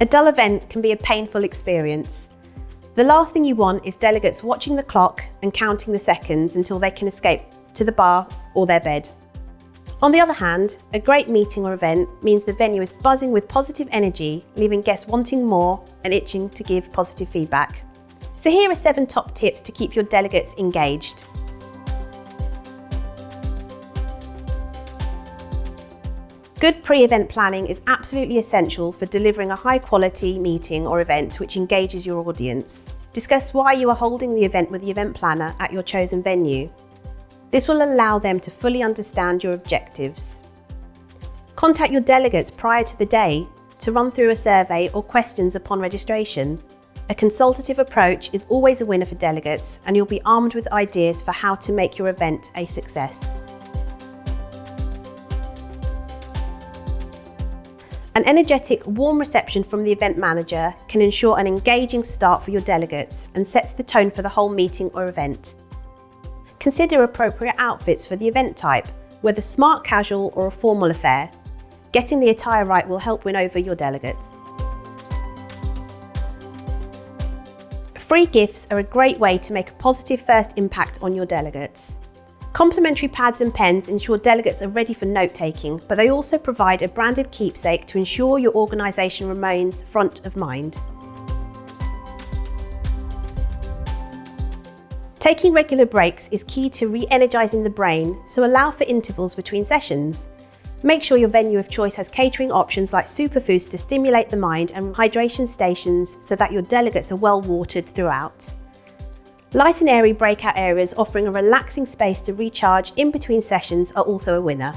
A dull event can be a painful experience. The last thing you want is delegates watching the clock and counting the seconds until they can escape to the bar or their bed. On the other hand, a great meeting or event means the venue is buzzing with positive energy, leaving guests wanting more and itching to give positive feedback. So here are 7 top tips to keep your delegates engaged. Good pre-event planning is absolutely essential for delivering a high-quality meeting or event which engages your audience. Discuss why you are holding the event with the event planner at your chosen venue. This will allow them to fully understand your objectives. Contact your delegates prior to the day to run through a survey or questions upon registration. A consultative approach is always a winner for delegates, and you'll be armed with ideas for how to make your event a success. An energetic, warm reception from the event manager can ensure an engaging start for your delegates and sets the tone for the whole meeting or event. Consider appropriate outfits for the event type, whether smart casual or a formal affair. Getting the attire right will help win over your delegates. Free gifts are a great way to make a positive first impact on your delegates. Complimentary pads and pens ensure delegates are ready for note-taking, but they also provide a branded keepsake to ensure your organisation remains front of mind. Taking regular breaks is key to re-energising the brain, so allow for intervals between sessions. Make sure your venue of choice has catering options like superfoods to stimulate the mind and hydration stations so that your delegates are well watered throughout. Light and airy breakout areas offering a relaxing space to recharge in between sessions are also a winner.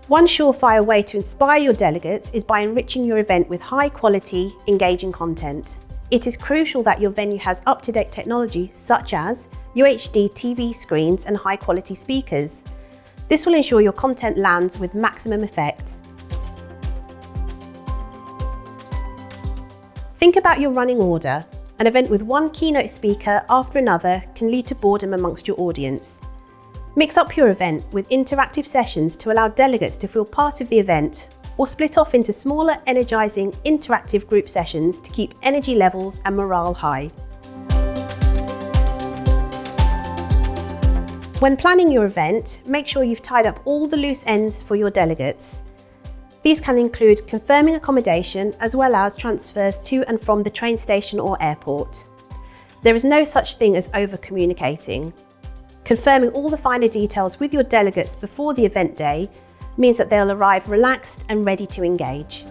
One surefire way to inspire your delegates is by enriching your event with high quality, engaging content. It is crucial that your venue has up-to-date technology such as UHD TV screens and high quality speakers. This will ensure your content lands with maximum effect. Think about your running order. An event with one keynote speaker after another can lead to boredom amongst your audience. Mix up your event with interactive sessions to allow delegates to feel part of the event, or split off into smaller, energising, interactive group sessions to keep energy levels and morale high. When planning your event, make sure you've tied up all the loose ends for your delegates. These can include confirming accommodation as well as transfers to and from the train station or airport. There is no such thing as over-communicating. Confirming all the finer details with your delegates before the event day means that they'll arrive relaxed and ready to engage.